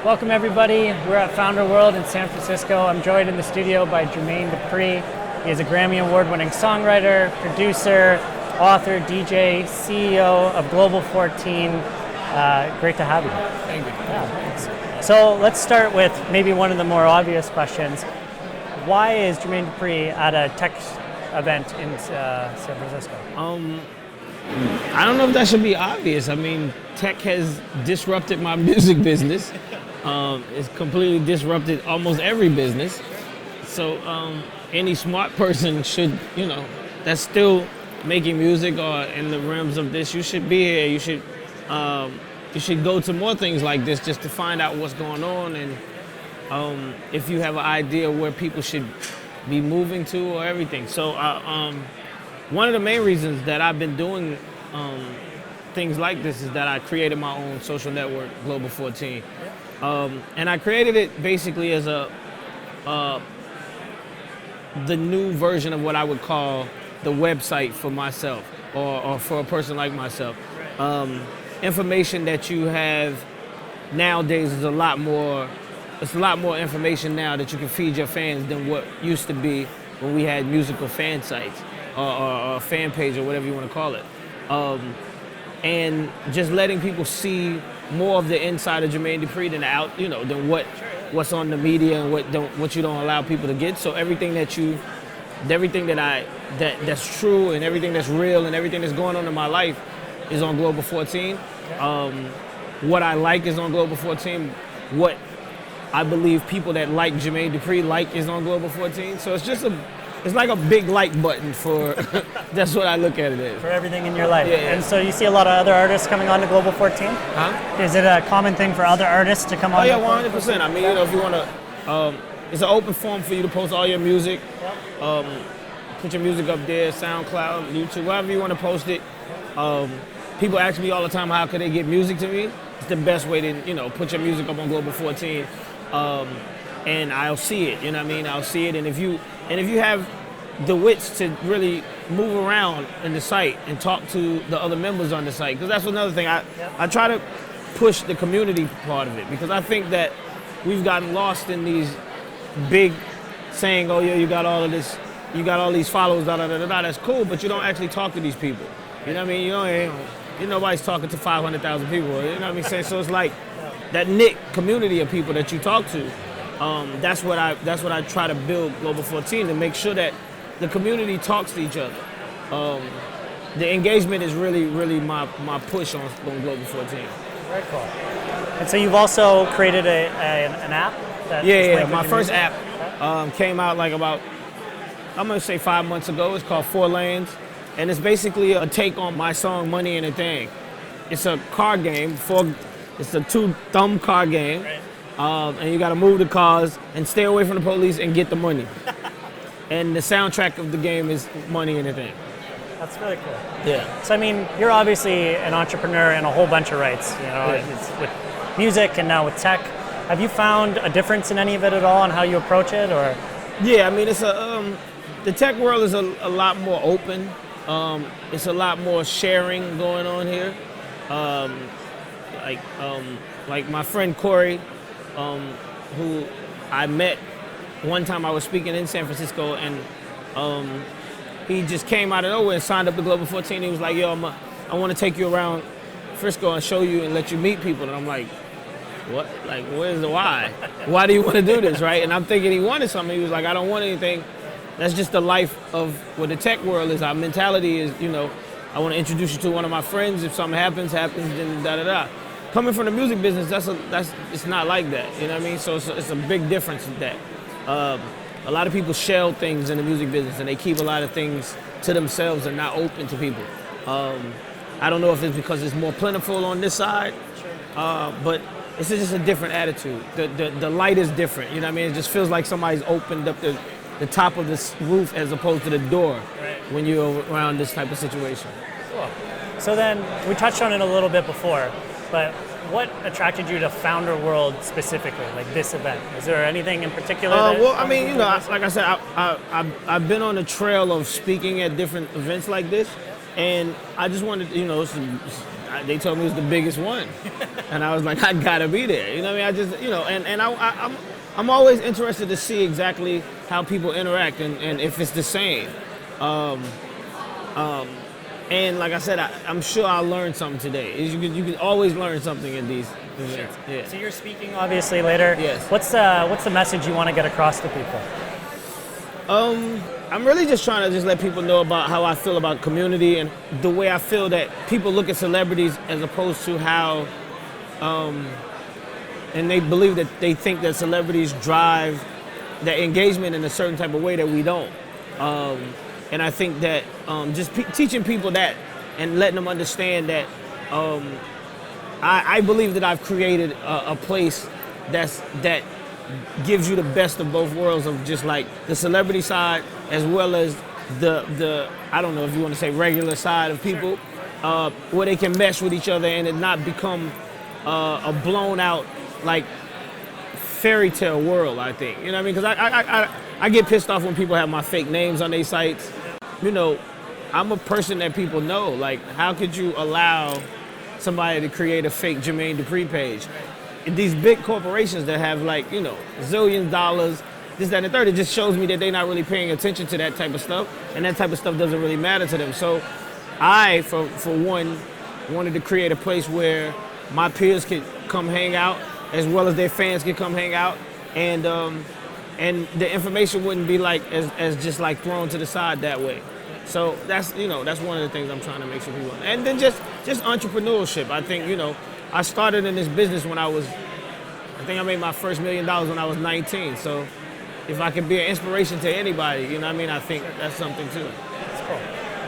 Welcome everybody. We're at Founder World in San Francisco. I'm joined in the studio by Jermain Dupri. He is a Grammy Award-winning songwriter, producer, author, DJ, CEO of Global 14. Great to have you. Thank you. Yeah, thanks. So let's start with maybe one of the more obvious questions. Why is Jermain Dupri at a tech event in San Francisco? I don't know if that should be obvious. I mean, tech has disrupted my music business. It's completely disrupted almost every business. So any smart person should, that's still making music or in the realms of this, you should be here. You should go to more things like this just to find out what's going on, and if you have an idea where people should be moving to or everything. So one of the main reasons that I've been doing things like this is that I created my own social network, Global 14. And I created it basically as the new version of what I would call the website for myself or for a person like myself. Information that you have nowadays is a lot more information now that you can feed your fans than what used to be when we had musical fan sites or a fan page or whatever you want to call it. And just letting people see more of the inside of Jermain Dupri than what's on the media and what you don't allow people to get. So everything that's true and everything that's real and everything that's going on in my life is on Global 14. What I like is on Global 14. What I believe people that like Jermain Dupri like is on Global 14. So it's like a big like button for, that's what I look at it as. For everything in your life. Yeah. And so you see a lot of other artists coming on to Global 14? Huh? Is it a common thing for other artists to come on? Oh yeah, 100%. I mean, if you want to, it's an open forum for you to post all your music. Yep. Put your music up there, SoundCloud, YouTube, wherever you want to post it. People ask me all the time, how could they get music to me? It's the best way to, put your music up on Global 14. And I'll see it, I'll see it. And if you have the wits to really move around in the site and talk to the other members on the site, because that's another thing. I try to push the community part of it, because I think that we've gotten lost in these big saying, oh yeah, you got all of this, you got all these followers, that's cool, but you don't actually talk to these people. You know what I mean? Nobody's talking to 500,000 people, you know what I mean? So it's like that knit community of people that you talk to. That's what I try to build Global 14, to make sure that the community talks to each other. The engagement is really my push on Global 14. Very cool. And so you've also created an app? Yeah. My first app came out like about, I'm gonna say 5 months ago. It's called Foray, and it's basically a take on my song Money Ain't a Thing. It's a card game. It's a 2-thumb card game. Right. And you got to move the cars and stay away from the police and get the money. And the soundtrack of the game is Money Ain't a Thing. That's really cool. Yeah. So I mean, you're obviously an entrepreneur in a whole bunch of rights. It's with music and now with tech. Have you found a difference in any of it at all on how you approach it, or? Yeah, I mean, it's the tech world is a lot more open. It's a lot more sharing going on here. Like my friend Kory, who I met one time. I was speaking in San Francisco, and he just came out of nowhere and signed up to Global 14. He was like, yo, I want to take you around Frisco and show you and let you meet people. And I'm like, what? Like, where's the why? Why do you want to do this, right? And I'm thinking he wanted something. He was like, I don't want anything. That's just the life of what the tech world is. Our mentality is, I want to introduce you to one of my friends. If something happens, then da-da-da. Coming from the music business, it's not like that, you know what I mean? So it's a big difference with that. A lot of people shell things in the music business, and they keep a lot of things to themselves and not open to people. I don't know if it's because it's more plentiful on this side, but it's just a different attitude. The light is different, you know what I mean? It just feels like somebody's opened up the top of this roof as opposed to the door when you're around this type of situation. Cool. So then, we touched on it a little bit before, but what attracted you to Founder World specifically, like this event? Is there anything in particular? Well, I mean, like I said, I've been on the trail of speaking at different events like this, and I just wanted, it's they told me it was the biggest one, and I was like, I gotta be there. You know what I mean? I just, I'm always interested to see exactly how people interact and if it's the same. And like I said, I'm sure I'll learn something today. You can always learn something in these events. Sure. Yeah. So you're speaking obviously later. Yes. What's the message you want to get across to people? I'm really just trying to just let people know about how I feel about community and the way I feel that people look at celebrities as opposed to how, and they believe that they think that celebrities drive that engagement in a certain type of way that we don't. And I think that just teaching people that and letting them understand that I believe that I've created a place that gives you the best of both worlds of just like the celebrity side as well as the I don't know if you want to say regular side of people, where they can mesh with each other and it not become a blown out like fairy tale world. I think, you know what I mean? Because I get pissed off when people have my fake names on their sites. You know, I'm a person that people know. Like, how could you allow somebody to create a fake Jermain Dupri page? These big corporations that have like, you know, zillions of dollars, this, that, and the third, it just shows me that they're not really paying attention to that type of stuff, and that type of stuff doesn't really matter to them. So I, for one, wanted to create a place where my peers could come hang out, as well as their fans could come hang out, and the information wouldn't be like as just like thrown to the side that way. So that's one of the things I'm trying to make sure people. And then just entrepreneurship. I think, you know, I started in this business when I think I made my first $1 million when I was 19. So if I can be an inspiration to anybody, you know what I mean, I think that's something too. That's cool.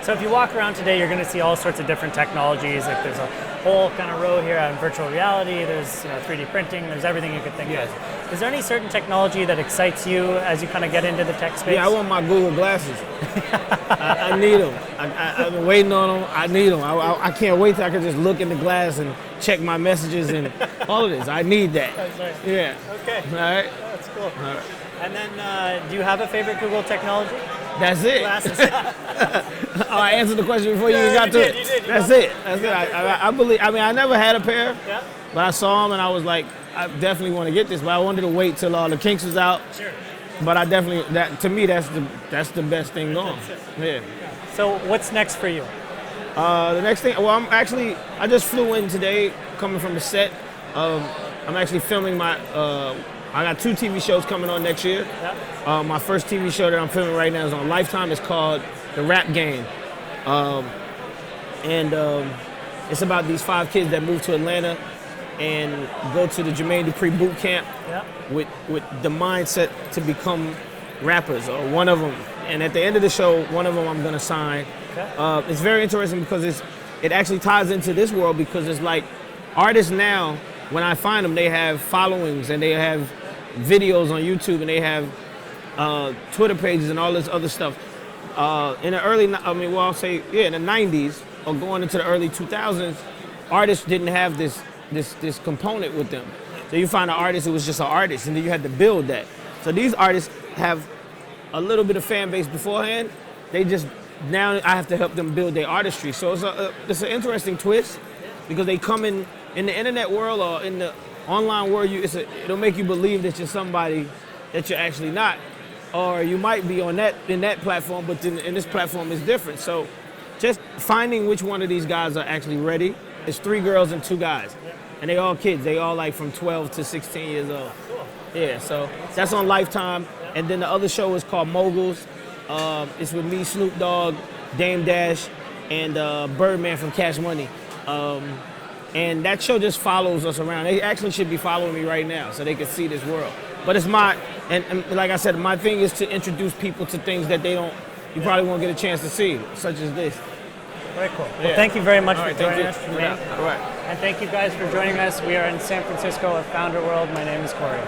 So if you walk around today, you're going to see all sorts of different technologies. Like there's a whole kind of row here on virtual reality. There's 3D printing. There's everything you could think of. Is there any certain technology that excites you as you kind of get into the tech space? Yeah, I want my Google glasses. I need them. I've been waiting on them. I need them. I can't wait till I can just look in the glass and check my messages and all of this. I need that. That's right. Yeah. Okay. All right. That's cool. All right. And then, do you have a favorite Google technology? That's it. Glasses. I answered the question before you even got to it. You did. That's it. That's it. I believe. I mean, I never had a pair, Yeah. but I saw them and I was like, I definitely want to get this. But I wanted to wait till all the kinks was out. Sure. But I definitely, to me, that's the best thing going. Yeah. So what's next for you? The next thing, well, I just flew in today, coming from the set. I'm actually filming I got 2 TV shows coming on next year. Yeah. My first TV show that I'm filming right now is on Lifetime. It's called The Rap Game. It's about these 5 kids that move to Atlanta and go to the Jermain Dupri boot camp with the mindset to become rappers, or one of them. And at the end of the show, one of them I'm gonna sign. Okay. It's very interesting because it actually ties into this world, because it's like artists now, when I find them, they have followings and they have videos on YouTube and they have Twitter pages and all this other stuff. In the early, in the 90s or going into the early 2000s, artists didn't have this component with them. So you find an artist who was just an artist, and then you had to build that. So these artists have a little bit of fan base beforehand. Now I have to help them build their artistry. So it's an interesting twist, because they come in the internet world or in the online world. It'll make you believe that you're somebody that you're actually not, or you might be in that platform, but in this platform is different. So just finding which one of these guys are actually ready. It's 3 girls and 2 guys, and they all kids. They all like from 12 to 16 years old. Cool. Yeah, so that's on Lifetime. And then the other show is called Moguls. It's with me, Snoop Dogg, Dame Dash, and Birdman from Cash Money. And that show just follows us around. They actually should be following me right now so they can see this world. But it's and like I said, my thing is to introduce people to things that you probably won't get a chance to see, such as this. Very cool. Well, thank you very much for Thank joining you. us, Jermaine. All right. And thank you guys for joining us. We are in San Francisco at Founder World. My name is Kory.